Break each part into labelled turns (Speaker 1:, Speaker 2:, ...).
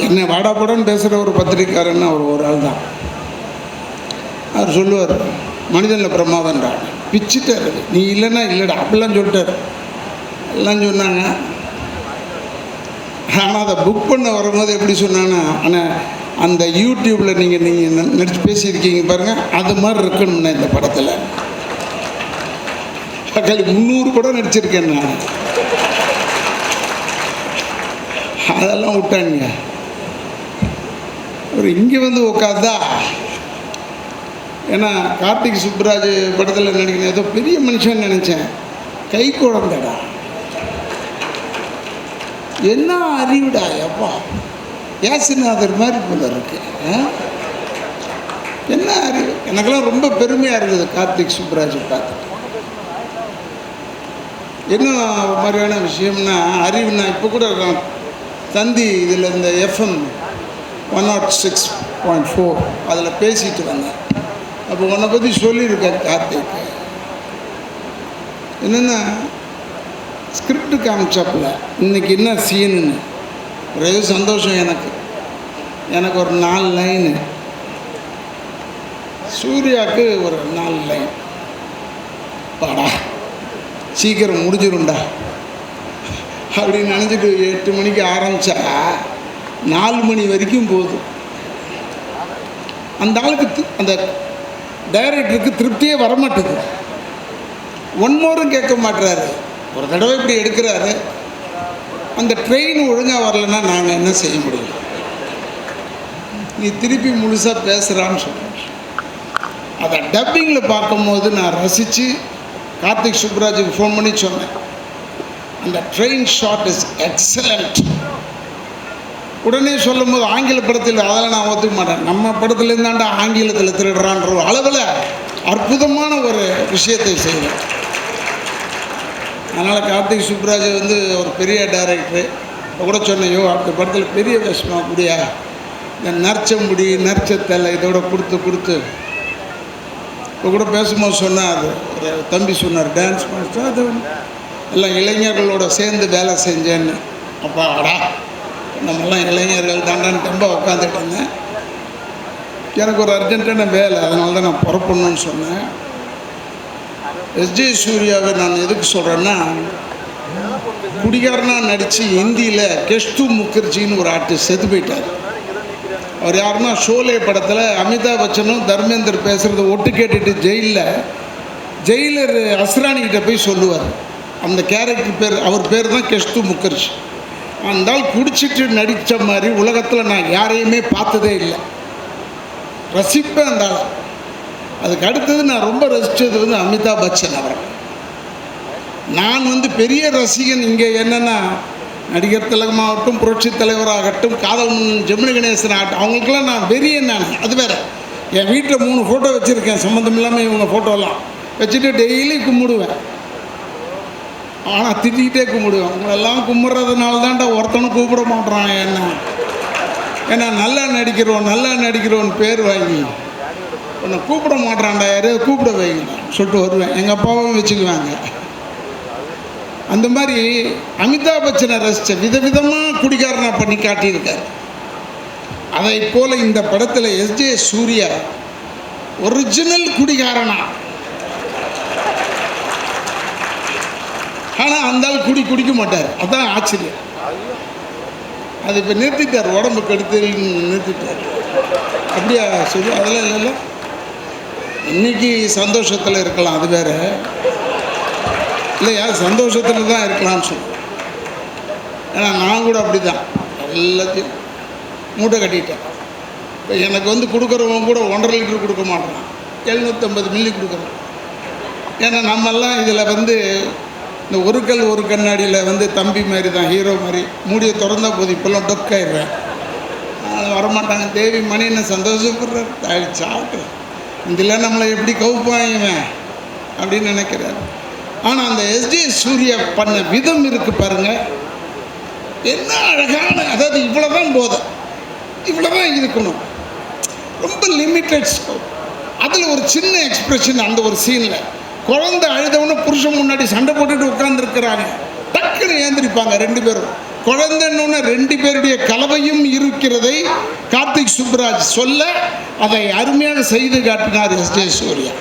Speaker 1: என்னை வாடாப்படன்னு பேசுகிற ஒரு பத்திரிக்காரன்னு அவர் ஒரு ஆள் தான். அவர் சொல்லுவார், மனிதனில் பிரமாதம்டா, பிச்சுட்டார், நீ இல்லைன்னா இல்லைடா அப்படிலாம் சொல்லிட்டார். எல்லாம் சொன்னாங்க. ஆனால் அதை புக் பண்ண வரும்போது எப்படி சொன்னாங்கன்னா, ஆனால் அந்த யூடியூப்பில் நீங்கள் நடிச்சு பேசியிருக்கீங்க பாருங்கள், அது மாதிரி இருக்கணும்னா இந்த படத்தில் 300 படம் நடிச்சிருக்கேன் நான். அதெல்லாம் விட்டாங்க. ஒரு இங்கே வந்து உட்காந்தா, ஏன்னா கார்த்திக் சுப்புராஜ் படத்தில் நடிக்கணும், ஏதோ பெரிய மனுஷன் நினச்சேன். கை குழந்தைடா, என்ன அறிவுடா எப்பா, ஏசுநாதர் மாதிரி போல இருக்கு. என்ன அறிவு. எனக்கெல்லாம் ரொம்ப பெருமையாக இருக்குது கார்த்திக் சுப்புராஜ் பார்த்து. என்ன மாதிரியான விஷயம்னா அறிவுனா, இப்போ கூட தந்தி இதில் இந்த FM 106.4 அதில் பேசிட்டு வந்தேன். அப்போ உன்னை பற்றி சொல்லியிருக்கேன் கார்த்திக். என்னென்னா ஸ்கிரிப்டு காமிச்சாப்பில் இன்றைக்கி என்ன சீனுன்னு ஒரே சந்தோஷம் எனக்கு ஒரு 4 லைனு, சூர்யாவுக்கு ஒரு 4 லைன். பாடா சீக்கிரம் முடிஞ்சிடும்டா அப்படின்னு நினச்சிட்டு 8 மணிக்கு ஆரம்பித்தா 4 மணி வரைக்கும் போகுது. அந்த ஆளுக்கு அந்த டைரக்டருக்கு திருப்தியே வரமாட்டுது. 1 மோரும் கேட்க மாட்டுறாரு. ஒரு தடவை இப்படி எடுக்கிறாரு, அந்த ட்ரெயின் ஒழுங்காக வரலைன்னா நாங்கள் என்ன செய்ய முடியும், நீ திருப்பி முழுசாக பேசுகிறான்னு சொல்கிறேன். அதை டப்பிங்கில் பார்க்கும்போது நான் ரசித்து கார்த்திக் சுப்புராஜுக்கு ஃபோன் பண்ணி சொன்னேன், அந்த ட்ரெயின் ஷாட் இஸ் எக்ஸலண்ட். உடனே சொல்லும் போது ஆங்கில படத்தில் அதெல்லாம் நான் ஒத்துக்க மாட்டேன், நம்ம படத்துலேருந்தாண்டா ஆங்கிலத்தில் திருடுறான்ற அளவில் அற்புதமான ஒரு விஷயத்தை செய்வேன். அதனால் கார்த்திக் சுப்புராஜ் வந்து ஒரு பெரிய டைரக்டரு. இப்போ கூட சொன்னையோ அடுத்த படத்தில் பெரிய வேஷமாக கூடியா, இந்த நர்ச்சமுடி நர்ச்சத்தலை இதோட கொடுத்து இப்போ கூட பேசும்போது சொன்னார், ஒரு தம்பி சொன்னார், டான்ஸ் மாஸ்டர், அது எல்லாம் இளைஞர்களோட சேர்ந்து வேலை செஞ்சேன்னு. அப்பா அடா நம்மெல்லாம் இளைஞர்கள் தாண்டான்னு ரொம்ப உட்காந்துட்டு இருந்தேன். எனக்கு ஒரு அர்ஜென்ட்டான வேலை, அதனால தான் நான் புறப்படணும்னு சொன்னேன். எஸ்ஜே சூர்யாவை நான் எதுக்கு சொல்கிறேன்னா, குடிகாரனாக நடித்து ஹிந்தியில் கெஷ்து முகர்ஜின்னு ஒரு ஆர்டிஸ்ட் செத்து போயிட்டார். அவர் யாருன்னா ஷோலே படத்தில் அமிதாப் பச்சனும் தர்மேந்தர் பேசுகிறத ஒட்டு கேட்டுட்டு ஜெயிலர் அஸ்ரானிக்கிட்ட போய் சொல்லுவார். அந்த கேரக்டர் பேர், அவர் பேர் தான் கெஷ்து முகர்ஜி. அந்த ஆள் குடிச்சிட்டு நடித்த மாதிரி உலகத்தில் நான் யாரையுமே பார்த்ததே இல்லை. ரசிப்பேன் அந்த ஆள். அதுக்கு அடுத்தது நான் ரொம்ப ரசித்தது வந்து அமிதாப் பச்சன் அவர். நான் வந்து பெரிய ரசிகன். இங்கே என்னென்னா நடிகர் திலகமாகட்டும், புரட்சி தலைவராகட்டும், காதல் ஜெமினி கணேசன் ஆகட்டும், அவங்களுக்கெல்லாம் நான் வெறியன். நான் அது வேறு. என் வீட்டில் 3 ஃபோட்டோ வச்சுருக்கேன், சம்மந்தம் இல்லாமல் இவங்க ஃபோட்டோலாம் வச்சுட்டு டெய்லி கும்பிடுவேன். ஆனால் திட்டிகிட்டே கும்பிடுவேன். அவங்களெல்லாம் கும்பிட்றதுனால தான்டா ஒருத்தனும் கூப்பிட மாட்றான் என்ன. ஏன்னா நல்லா நடிக்கிறோன்னு பேர் வாங்கி உன்னை கூப்பிட மாட்றான்டா, யாரையாவது கூப்பிட வைக்கலாம் சொல்லிட்டு வருவேன். எங்கள் அப்பாவும் வச்சுக்குவாங்க. அந்த மாதிரி அமிதாப் பச்சனை ரசித்த விதவிதமாக குடிகாரனாக பண்ணி காட்டியிருக்கார். அதை போல் இந்த படத்தில் எஸ்ஜே சூர்யா ஒரிஜினல் குடிகாரனா. ஆனால் அந்த ஆள் குடிக்க மாட்டார். அதுதான் ஆச்சரியம். அது இப்போ நிறுத்திட்டார், உடம்பு கெடுத்து நிறுத்திட்டார். அப்படியா சொல்லி அதெல்லாம் இல்லைல்ல. இன்றைக்கி சந்தோஷத்தில் இருக்கலாம், அது வேறு இல்லையா, சந்தோஷத்தில் தான் இருக்கலாம்னு சொல்லுவேன். ஏன்னா நான் கூட அப்படி தான் எல்லாத்தையும் மூட்டை கட்டிட்டேன். இப்போ எனக்கு வந்து கொடுக்குறவங்க கூட 1.5 லிட்டர் கொடுக்க மாட்டேறான், 750 மில்லி கொடுக்குறேன். ஏன்னா நம்மெல்லாம் இதில் வந்து இந்த ஒரு கல் ஒரு கண்ணாடியில் வந்து தம்பி மாதிரி தான், ஹீரோ மாதிரி மூடியை திறந்தா போதும். இப்போல்லாம் டொக்காயிடுறேன், வரமாட்டாங்க. தேவி மணி என்ன சந்தோஷப்படுறாரு, சாப்பிட்டு இதில் நம்மளை எப்படி கவுப்பாங்க அப்படின்னு நினைக்கிறாரு. ஆனால் அந்த எஸ்ஜே சூர்யா பண்ண விதம் இருக்குது பாருங்கள், என்ன அழகான. அதாவது இவ்வளோதான் போதும், இவ்வளோதான் இருக்கணும், ரொம்ப லிமிட்டட் ஸ்கோப். அதில் ஒரு சின்ன எக்ஸ்ப்ரெஷன் அந்த ஒரு சீனில் குழந்தை அழுதவொன்னு புருஷன் முன்னாடி சண்டை போட்டுட்டு உட்காந்துருக்குறாங்க, டக்குன்னு ஏந்திரிப்பாங்க 2 பேரும். குழந்தைன்னு 2 பேருடைய கலவையும் இருக்கிறதை கார்த்திக் சுப்புராஜ் சொல்ல அதை அருமையாக செய்து காட்டினார் எஸ்.ஜே. சூர்யா.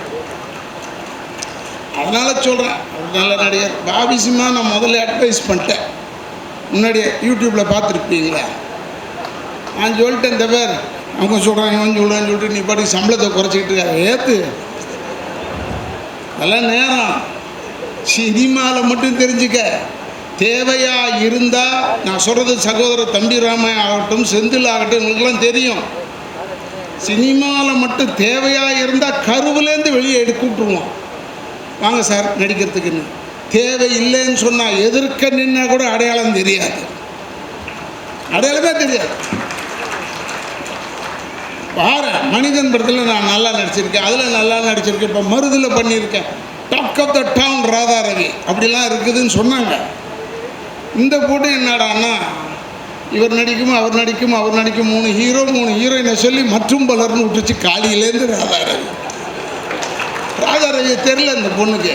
Speaker 1: அதனால் சொல்கிறேன், அவர் நல்ல நடிகர். பாபி சிம்மா நான் முதல்ல அட்வைஸ் பண்ணிட்டேன், முன்னாடியே யூடியூப்பில் பார்த்துருப்பீங்களா. நான் சொல்லிட்டேன், இந்த பேர் அவங்க சொல்கிறாங்க இவன் சொல்கிறான்னு சொல்லிட்டு நீ பாட்டி சம்பளத்தை குறைச்சிக்கிட்டு இருக்காரு. ஏற்று நல்ல நேரம் சினிமாவில் மட்டும் தெரிஞ்சுக்க. தேவையாக இருந்தால் நான் சொல்கிறது சகோதரர் தம்பிராமையா ஆகட்டும், செந்தில் ஆகட்டும், இவங்களுக்கெல்லாம் தெரியும். சினிமாவில் மட்டும் தேவையாக இருந்தால் கருவிலேருந்து வெளியே கூப்பிட்டுருவோம், வாங்க சார் நடிக்கிறதுக்குன்னு. தேவை இல்லைன்னு சொன்னால் எதிர்க்க நின்னா கூட அடையாளம் தெரியாது, அடையாளமே தெரியாது. பாரு, மனிதன் படத்தில் நான் நல்லா நடிச்சிருக்கேன், அதில் நல்லா நடிச்சிருக்கேன், இப்போ மருதில் பண்ணியிருக்கேன், talk of the town Radha Ravi அப்படிலாம் இருக்குதுன்னு சொன்னாங்க. இந்த போட்டு என்னடான்னா இவர் நடிக்கும் அவர் நடிக்கும் அவர் நடிக்கும் 3 ஹீரோ 3 ஹீரோயினை சொல்லி மற்றும் பலர்னு விட்டுச்சு. காலியிலேருந்து ராதா ரவி. ராதா ரவி தெரில இந்த பொண்ணுக்கு.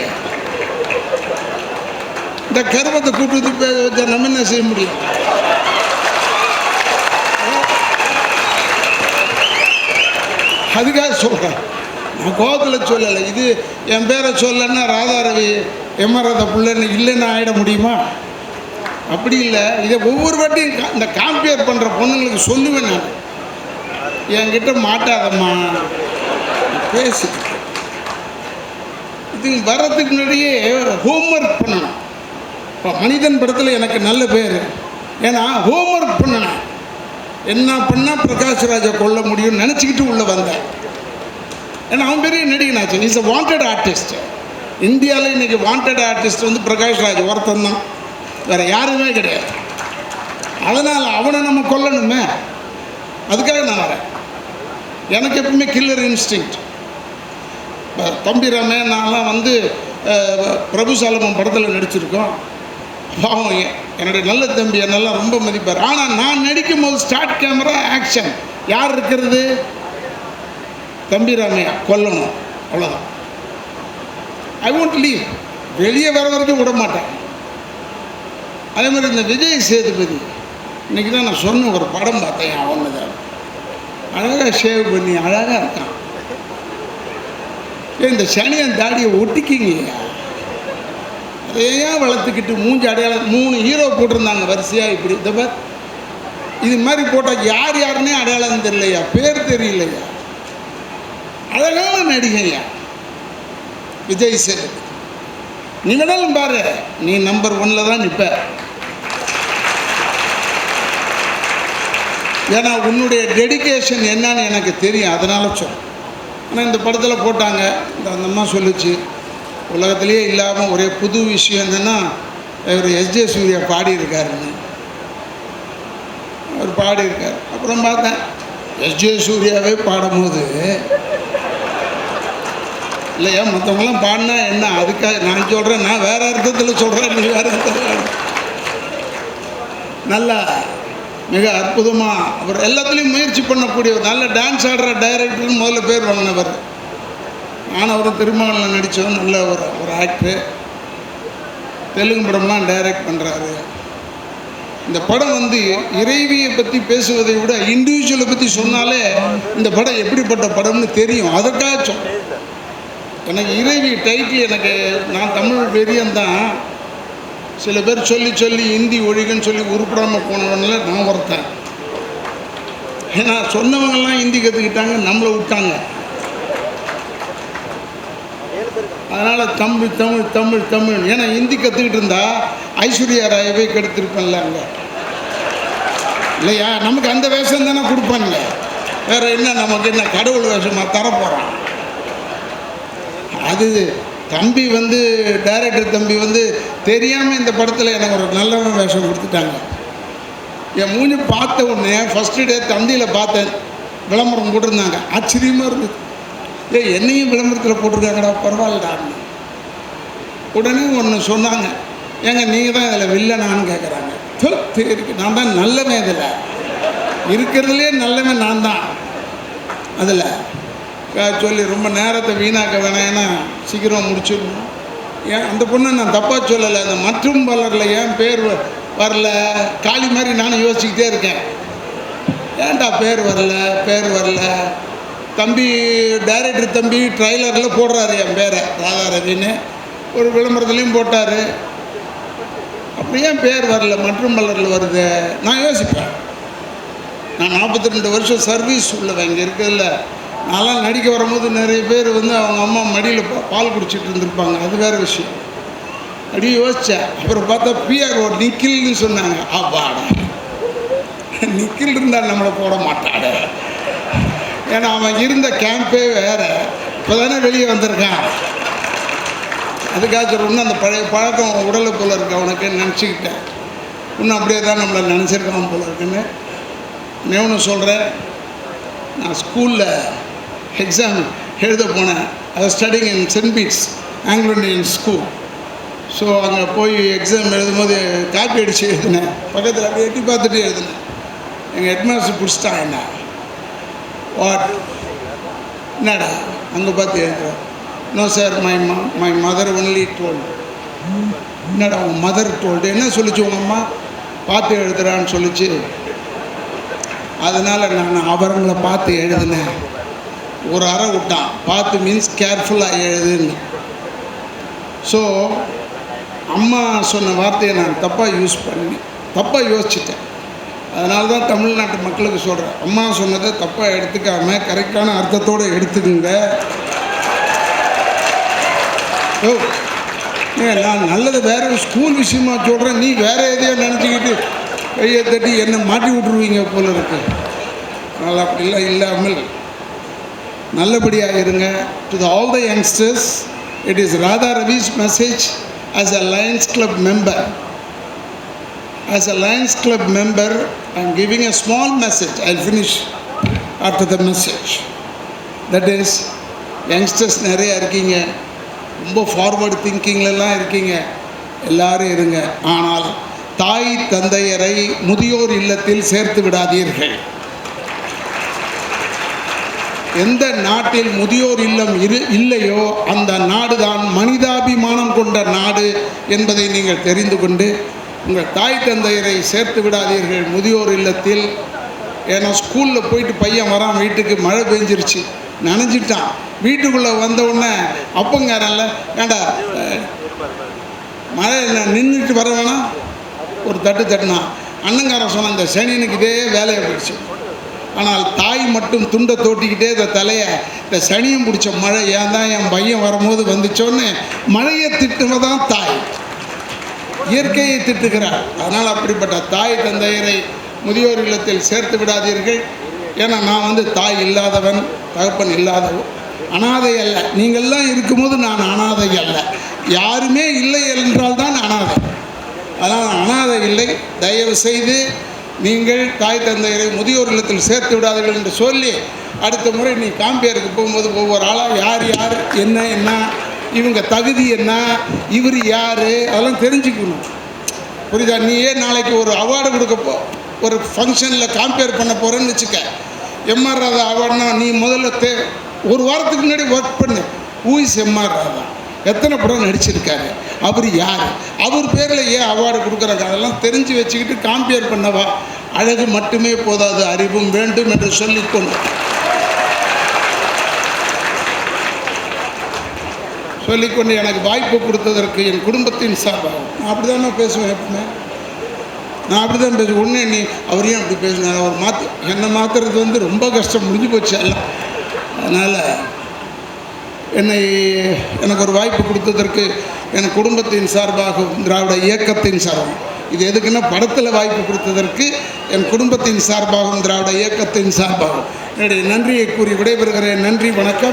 Speaker 1: இந்த கருவத்தை கூப்பிட்டு நம்ம என்ன செய்ய முடியும்? அதுக்காக சொல்கிறேன், நான் கோபத்தில் சொல்லலை. இது என் பேரை சொல்லன்னா ராதா ரவி எம்ஆர்ஆத பிள்ளைன்னு இல்லைன்னு ஆகிட முடியுமா? அப்படி இல்லை. இதை ஒவ்வொரு வாட்டியும் இந்த காம்பேர் பண்ணுற பொண்ணுங்களுக்கு சொல்லுவேன் நான், என்கிட்ட மாட்டாதம்மா பேசு. இது வர்றதுக்கு முன்னாடியே ஹோம்ஒர்க் பண்ணணும். இப்போ மனிதன் படத்தில் எனக்கு நல்ல பேர், ஏன்னா ஹோம்ஒர்க் பண்ணணும். என்ன பண்ணால் பிரகாஷ்ராஜை கொல்ல முடியும்னு நினச்சிக்கிட்டு உள்ளே வந்தேன். ஏன்னா அவன் பெரிய நடிகனாச்சு. Is a wanted artist. இந்தியாவில் இன்றைக்கி வாண்டட் ஆர்டிஸ்ட் வந்து பிரகாஷ்ராஜ் ஒருத்தன் தான், வேறு யாருமே கிடையாது. அதனால் அவனை நம்ம கொல்லணுமே, அதுக்காக நான் வரேன். எனக்கு எப்பவுமே கில்லர் இன்ஸ்டிங்க்ட். தம்பிராமே நான்லாம் வந்து பிரபு சாலமன் படத்தில் நடிச்சிருக்கோம். பாவம் என்னுடைய நல்ல தம்பி என்னெல்லாம் ரொம்ப மதிப்பார். ஆனால் நான் நடிக்கும் போது ஸ்டார்ட் கேமரா ஆக்ஷன் யார் இருக்கிறது? தம்பிராமையா கொல்லணும், அவ்வளோதான். ஐ வாண்ட் லீவ், வெளியே வர வரைக்கும் விட மாட்டேன். அதே மாதிரி இந்த விஜய் சேதுபதி இன்றைக்கி தான் நான் சொன்ன ஒரு படம் பார்த்தேன். அவனு தான் அழகாக ஷேவ் பண்ணி அழகாக இருக்கான். இந்த சனியன் தாடியை ஒட்டிக்கிங்கய்யா, அதையாக வளர்த்துக்கிட்டு மூஞ்சி அடையாளம் 3 ஹீரோ போட்டிருந்தாங்க வரிசையாக. இப்படி இந்த பேர் இது மாதிரி போட்டால் யார் யாருன்னே அடையாளம் தெரியலையா, பேர் தெரியலையா. அழகான நடிகையா விஜய் சேதுபதி. நீ வேணாலும் பாரு, நீ நம்பர் 1 தான் நிற்ப. ஏன்னா உன்னுடைய டெடிக்கேஷன் என்னன்னு எனக்கு தெரியும், அதனால சொல்ல. ஆனால் இந்த படத்தில் போட்டாங்க, இந்த அந்த அம்மா சொல்லிச்சு, உலகத்திலேயே இல்லாமல் ஒரே புது விஷயம் என்னென்னா இவர் எஸ்.ஜே. சூர்யா பாடியிருக்காருன்னு. அவர் பாடியிருக்கார். அப்புறம் பார்த்தேன் எஸ்.ஜே. சூர்யாவே பாடும்போது இல்லையா, மற்றவங்களாம் பாடினா என்ன, அதுக்காக நான் சொல்கிறேன், நான் வேறு அர்த்தத்தில் சொல்கிறேன், நீ வேறு அர்த்தத்தில். நல்லா மிக அற்புதமாக அவர் எல்லாத்துலேயும் முயற்சி பண்ணக்கூடியவர். நல்ல டான்ஸ் ஆடுற டைரக்டர்னு முதல்ல பேர் வாங்கினவர். நான் அவரும் திருமகளில் நடித்தவன், நல்ல ஒரு ஆக்டரு. தெலுங்கு படம்லாம் டைரக்ட் பண்ணுறாரு. இந்த படம் வந்து இறைவியை பற்றி பேசுவதை விட இண்டிவிஜுவலை பற்றி சொன்னாலே இந்த படம் எப்படிப்பட்ட படம்னு தெரியும். அதற்காக சொல்கிறேன். எனக்கு இறைவி டைட்டில், எனக்கு நான் தமிழ் பெரியந்தான். சில பேர் சொல்லி சொல்லி ஹிந்தி ஒழிகன்னு சொல்லி உருப்படாமல் போனவனால நான் ஒருத்தன். ஏன்னா சொன்னவங்கெல்லாம் ஹிந்தி கற்றுக்கிட்டாங்க, நம்மளை விட்டாங்க. அதனால் தமிழ் தமிழ் தமிழ் தமிழ். ஏன்னா ஹிந்தி கற்றுக்கிட்டு இருந்தா ஐஸ்வர்யா ராயவே கெடுத்துருப்பேன்ல அங்கே, இல்லையா? நமக்கு அந்த வேஷம் தானே கொடுப்பானுங்க, வேறு என்ன நமக்கு என்ன கடவுள் வேஷமாக தரப்போகிறான். அது தம்பி வந்து டைரக்டர் தம்பி வந்து தெரியாமல் இந்த படத்தில் எனக்கு ஒரு நல்ல வேஷம் கொடுத்துட்டாங்க. என் மூஞ்சி பார்த்த உடனே ஃபஸ்ட்டு டே தந்தியில் பார்த்தேன், விளம்பரம் போட்டிருந்தாங்க. ஆச்சரியமாக இருந்தது. என்னையும் விளம்பரத்தில் போட்டிருக்காங்கடா, பரவாயில்லடான்னு. உடனே ஒன்று சொன்னாங்க, ஏங்க நீங்கள் தான் இதில் வில்லனான்னு கேட்குறாங்க. இருக்கு, நான் தான் நல்லவன், இதில் இருக்கிறதுலே நல்லவன் நான் தான். அதில் சொல்லி ரொம்ப நேரத்தை வீணாக்க வேணாம், ஏன்னா சீக்கிரம் முடிச்சிடணும். ஏன் அந்த பொண்ணை நான் தப்பாக சொல்லலை. அந்த மற்றும் பலரில் ஏன் பேர் வரல. காளி மாதிரி நானும் யோசிச்சுக்கிட்டே இருக்கேன், ஏன்டா பேர் வரல. தம்பி டைரக்டர் தம்பி ட்ரைலரில் போடுறாரு என் பேரை ராதா ரவின்னு, ஒரு விளம்பரத்துலேயும் போட்டார். அப்படி ஏன் பேர் வரல, மற்றும் மலரில் வருது? நான் யோசிப்பேன். நான் 42 வருஷம் சர்வீஸ் உள்ளவன் இங்கே இருக்குதுல்ல. நான்லாம் நடிக்க வரும்போது நிறைய பேர் அவங்க அம்மா மடியில் பால் குடிச்சிட்டு இருந்திருப்பாங்க, அது வேறு விஷயம். அப்படியே யோசித்தேன். அப்புறம் பார்த்தா பிஆர்ஓ நிக்கில்னு சொன்னாங்க. அப்பாடா, நிக்கில் இருந்தால் நம்மளை போட மாட்டாட. ஏன்னா அவன் இருந்த கேம்பே வேறு, இப்போ தானே வெளியே வந்திருக்கான். அதுக்காச்சும் இன்னும் அந்த பழைய பழக்கம் உடலை போல் இருக்கு அவனுக்கு நினச்சிக்கிட்டேன். இன்னும் அப்படியே தான் நம்மளை நினச்சிருக்கான் போல இருக்குன்னு ஒன்று சொல்கிறேன். நான் ஸ்கூலில் எக்ஸாம் எழுத போனேன். அதை studying in Saint Bede's Anglo Indian school. So அங்கே போய் எக்ஸாம் எழுதும்போது காப்பி அடித்து எழுதினேன். பக்கத்தில் அப்படி எட்டி பார்த்துட்டு எழுதினேன். எங்கள் ஹெட்மாஸ்டர் பிடிச்சிட்டான் என்ன, வாட் என்னடா அங்கே பார்த்து எழுதுறேன். No sir, my mother only told. என்னடா உங்கள் மதர் டோல்டு? என்ன சொல்லிச்சு உங்கள் அம்மா? பார்த்து எழுதுறான்னு சொல்லிச்சு. அதனால் நான் அவர்களை பார்த்து எழுதினேன். ஒரு அறை விட்டான், பார்த்து மீன்ஸ் கேர்ஃபுல்லாக எழுதுன்னு. ஸோ அம்மா சொன்ன வார்த்தையை நான் தப்பாக யோசிச்சிட்டேன். அதனால தான் தமிழ்நாட்டு மக்களுக்கு சொல்கிறேன், அம்மா சொன்னதை தப்பாக எடுத்துக்காமல் கரெக்டான அர்த்தத்தோடு எடுத்துக்குங்க. ஓ நான் நல்லது வேறு ஸ்கூல் விஷயமா சொல்கிறேன், நீ வேறு எதையோ நினச்சிக்கிட்டு கையை தட்டி என்னை மாட்டி விட்ருவீங்க போல இருக்கு. அதனால் அப்படிலாம் இல்லாமல் நல்லபடியாக இருங்க. To all the youngsters, it is Radha Ravi's message as a Lions Club member. As a Lions Club member, I am giving a small message. I'll finish after the message. That is, youngsters நிறைய இருக்கீங்க, ரொம்ப forward திங்கிங்லலாம் இருக்கீங்க, எல்லாரும் இருங்க. ஆனால் தாய் தந்தையரை முதியோர் இல்லத்தில் சேர்த்து விடாதீர்கள். எந்த நாட்டில் முதியோர் இல்லம் இல்லையோ அந்த நாடு தான் மனிதாபிமானம் கொண்ட நாடு என்பதை நீங்கள் தெரிந்து கொண்டு உங்கள் தாய் தந்தையரை சேர்த்து விடாதீர்கள் முதியோர் இல்லத்தில். ஏன்னா ஸ்கூலில் போயிட்டு பையன் வரான், வீட்டுக்கு மழை பெஞ்சிருச்சு, நனைஞ்சிட்டான். வீட்டுக்குள்ளே வந்தவுடனே அப்பங்காரன்ல ஏண்டா மழை நின்றுட்டு வர வேணாம் ஒரு தட்டுனா, அண்ணங்காரன் சொன்ன இந்த சனியனுக்கு இதே வேலையை போயிடுச்சு. ஆனால் தாய் மட்டும் துண்டை தோட்டிக்கிட்டே இந்த தலையை, இந்த சனியும் பிடிச்ச மழை ஏன் தான் என் பையன் வரும்போது வந்துச்சோன்னு மழையை திட்டுவதான் தாய், இயற்கையை திட்டுகிறார். அதனால் அப்படிப்பட்ட தாய் தந்தையரை முதியோர் இல்லத்தில் சேர்த்து விடாதீர்கள். ஏன்னா நான் தாய் இல்லாதவன், தகப்பன் இல்லாதவன், அனாதை அல்ல. நீங்கள்லாம் இருக்கும்போது நான் அனாதை அல்ல, யாருமே இல்லை என்றால் தான் அனாதை. அதனால் அனாதை இல்லை. தயவு செய்து நீங்கள் தாய் தந்தையரை முதியோர் இல்லத்தில் சேர்த்து விடாதீர்கள் என்று சொல்லி, அடுத்த முறை நீ காம்பியருக்கு போகும்போது ஒவ்வொரு ஆளாக யார் என்ன இவங்க தகுதி என்ன, இவர் யார், அதெல்லாம் தெரிஞ்சுக்கணும். புரியுதா? நீயே நாளைக்கு ஒரு அவார்டு கொடுக்கப்போ ஒரு ஃபங்க்ஷனில் காம்பேர் பண்ண போகிறேன்னு வச்சுக்க, எம்ஆர் ராதா அவார்டுனா நீ முதல்ல ஒரு வாரத்துக்கு முன்னாடி ஒர்க் பண்ணு. ஊஸ் எம்ஆர் ராதா எத்தனை படம் நடிச்சிருக்காரு, அவர் யார், அவர் பேரில் ஏன் அவார்டு கொடுக்குறாங்க, அதெல்லாம் தெரிஞ்சு வச்சுக்கிட்டு காம்பேர் பண்ணவா. அழகு மட்டுமே போதாது, அறிவும் வேண்டும் என்று சொல்லிக்கொண்டு எனக்கு வாய்ப்பு கொடுத்ததற்கு என் குடும்பத்தின் சார்பாக நான் அப்படி தான் பேசுவேன். எப்பவுமே நான் அப்படி தான் பேசுவேன். ஒன்று நீ அவரையும் அப்படி பேசினார், அவர் என்னை மாற்றுறது ரொம்ப கஷ்டம், முடிஞ்சு போச்சு எல்லாம். அதனால் எனக்கு ஒரு வாய்ப்பு கொடுத்ததற்கு என் குடும்பத்தின் சார்பாகவும் திராவிட இயக்கத்தின் சார்பாகவும், இது எதுக்குன்னா படத்தில் வாய்ப்பு கொடுத்ததற்கு என் குடும்பத்தின் சார்பாகவும் திராவிட இயக்கத்தின் சார்பாகவும் என்னுடைய நன்றியை கூறி விடைபெறுகிறேன். நன்றி, வணக்கம்.